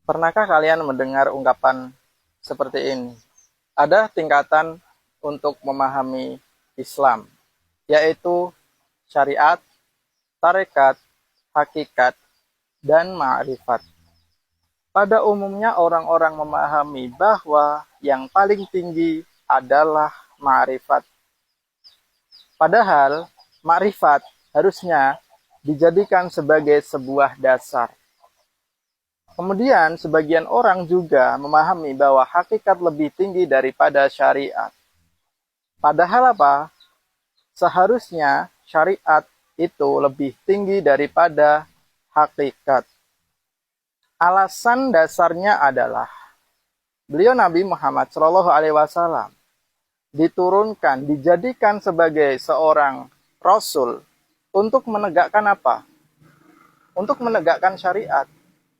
Pernahkah kalian mendengar ungkapan seperti ini? Ada tingkatan untuk memahami Islam, yaitu syariat, tarekat, hakikat, dan ma'rifat. Pada umumnya orang-orang memahami bahwa yang paling tinggi adalah ma'rifat. Padahal ma'rifat harusnya dijadikan sebagai sebuah dasar. Kemudian sebagian orang juga memahami bahwa hakikat lebih tinggi daripada syariat. Padahal apa? Seharusnya syariat itu lebih tinggi daripada hakikat. Alasan dasarnya adalah beliau Nabi Muhammad SAW diturunkan, dijadikan sebagai seorang rasul untuk menegakkan apa? Untuk menegakkan syariat.